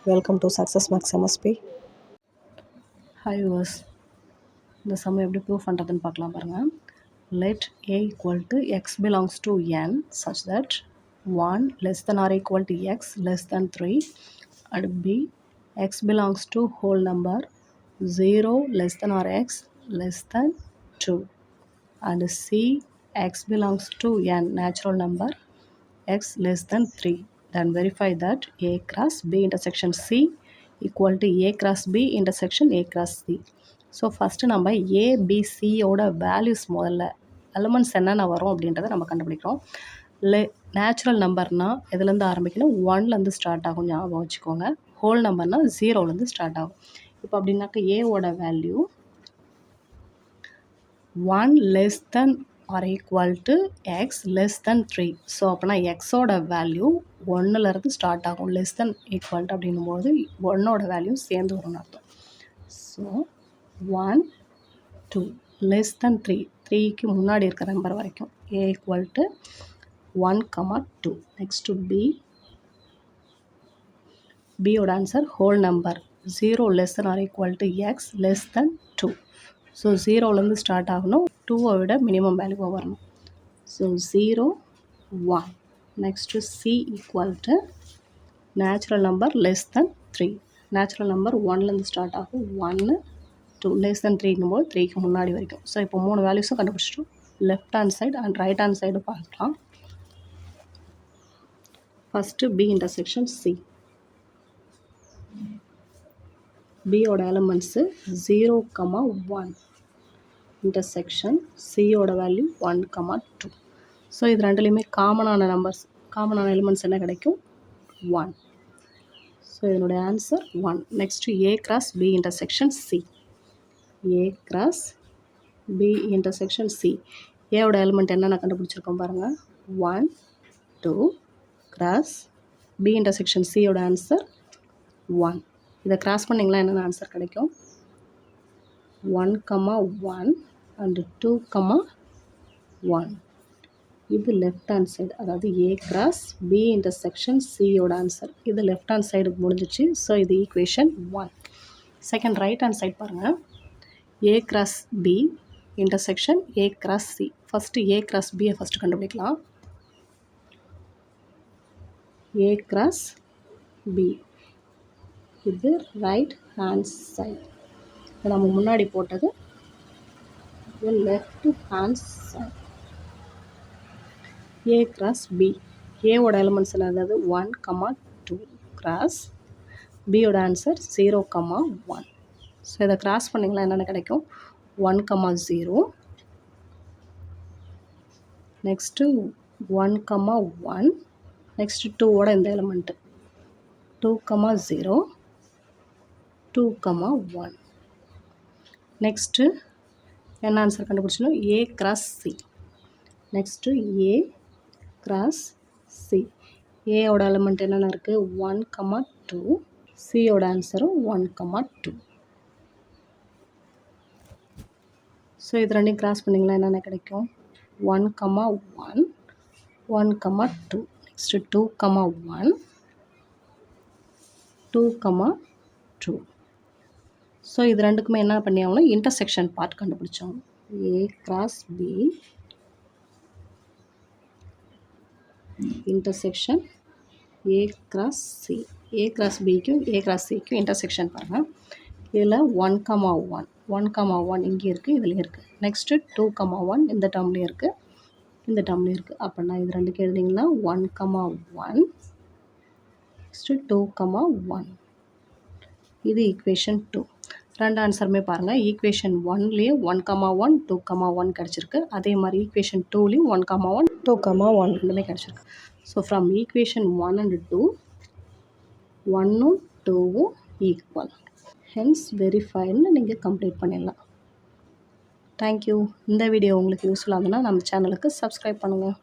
Welcome to Success Max MSP. Hi viewers, இந்த some எப்படி prove பண்ணுறதுன்னு பார்க்கலாம் பாருங்கள். Let a equal to x belongs to n such that 1 less than or equal to x less than 3 and b x belongs to whole number 0 less than or x less than 2 and c x belongs to n natural number x less than 3. Then verify that a cross b intersection c equal to a cross b intersection a cross c. So first நம்ம ஏபிசியோட values முதல்ல elements என்னென்ன வரும் அப்படின்றத நம்ம கண்டுபிடிக்கிறோம். Natural நம்பர்னால் எதுலேருந்து ஆரம்பிக்கணும், 1லேருந்து start ஆகும், ஞாபகம் வச்சுக்கோங்க. ஹோல் நம்பர்னால் 0லேருந்து ஸ்டார்ட் ஆகும். இப்போ அப்படின்னாக்க ஏவோட value 1 less than or equal to x less than 3. So அப்போனா எக்ஸோட வேல்யூ 1லேருந்து ஸ்டார்ட் ஆகும். லெஸ் தென் ஈக்குவல் டு அப்படின்னும்போது 1ஓட வேல்யூ சேர்ந்து வரும்னு அர்த்தம். ஸோ 1 2 less than 3, 3க்கு முன்னாடி இருக்கிற நம்பர் வரைக்கும் a equal to 1, 2. Next to b ஓட answer whole number 0 less than or equal to x less than 2. So 0லேருந்து ஸ்டார்ட் ஆகணும், 2வை விட மினிமம் வேல்யூவாக வரணும். So 0 1. Next to c equal to natural number less than 3. Natural number 1லேருந்து start ஆகும், 1 2 less than 3ங்கும்போது 3க்கு முன்னாடி வரைக்கும். ஸோ இப்போ 3 வேல்யூஸும் கண்டுபிடிச்சிட்டோம். Left hand side and right hand side பார்க்கலாம். First B intersection C. பியோட எலமெண்ட்ஸு 0, 1 இன்டர்செக்ஷன் சியோட வேல்யூ 1, 2. ஸோ இது ரெண்டுலேயுமே காமனான நம்பர்ஸ், காமனான எலிமெண்ட்ஸ் என்ன கிடைக்கும், 1. ஸோ இதனுடைய answer 1. Next A cross B intersection C. A cross B intersection C. ஏவோட எலிமெண்ட் என்னென்ன கண்டுபிடிச்சிருக்கோம் பாருங்கள். 1 2 cross B intersection Cயோட ஆன்சர் 1. இதை கிராஸ் பண்ணிங்களா என்னென்ன ஆன்சர் கிடைக்கும், 1, 1 அண்டு 2, 1. இது லெஃப்ட் ஹேண்ட் சைடு, அதாவது A cross B intersection Cயோட ஆன்சர். இது லெஃப்ட் ஹேண்ட் சைடு முடிஞ்சிச்சு. ஸோ இது equation 1. Second right hand side பாருங்கள். A cross B intersection A cross C. First A cross B first கண்டுபிடிக்கலாம். A cross B இது right hand side, நம்ம முன்னாடி போட்டது இது left hand side. A cross B, ஏவோட எலிமெண்ட்ஸ் என்னது 1, 2 கிராஸ் பியோட ஆன்சர் 0, 1. ஸோ இதை கிராஸ் பண்ணிங்களா என்னென்ன கிடைக்கும், 1, 0. நெக்ஸ்ட்டு 1, 1. நெக்ஸ்ட்டு 2ஓட இந்த எலிமெண்ட்டு 2, 0, 2, 1. நெக்ஸ்ட்டு என்ன ஆன்சர் கண்டுபிடிச்சணும், A cross C. Next A cross C. ஏவோட எலிமெண்ட் என்னென்ன இருக்குது, 1, 2. சியோட ஆன்சரும் 1, 2. ஸோ இது ரெண்டையும் கிராஸ் பண்ணிங்களா என்னென்ன கிடைக்கும், 1, 1, 1, 2. நெக்ஸ்ட்டு 2, 1, 2, 2. ஸோ இது ரெண்டுக்குமே என்ன பண்ணி ஆகணும், இன்டர்செக்ஷன் பார்ட் கண்டுபிடிச்சோம். A cross B intersection A cross C. A cross பிக்கும் ஏ கிராஸ் சிக்கும் இன்டர்செக்ஷன் பாருங்கள். இதில் 1, 1, 1, 1 இங்கே இருக்குது, இதில் இருக்குது. நெக்ஸ்ட்டு 2, 1 இந்த டேர்ம்லேயும் இருக்குது, இந்த டேர்ம்லேயும் இருக்குது. அப்படின்னா இது ரெண்டுக்கு எழுதிங்கன்னா 1, 1. நெக்ஸ்ட்டு 2, 1. இது ஈக்குவேஷன் 2. ரெண்டு ஆன்சருமே பாருங்கள். ஈக்குவேஷன் 1லேயே 1, 1, 2, 1 கிடச்சிருக்கு. அதே மாதிரி ஈக்குவேஷன் 2லேயும் 1, 1, 2, 1 ரெண்டுமே கிடச்சிருக்கு. ஸோ ஃப்ரம் ஈக்குவேஷன் 1 and 2, 1ம் 2வும் ஈக்குவல். ஹென்ஸ் வெரிஃபைன்னு நீங்கள் கம்ப்ளீட் பண்ணிடலாம். தேங்க்யூ. இந்த வீடியோ உங்களுக்கு யூஸ்ஃபுல்லாக இருந்ததுன்னா நம்ம சேனலுக்கு சப்ஸ்கிரைப் பண்ணுங்கள்.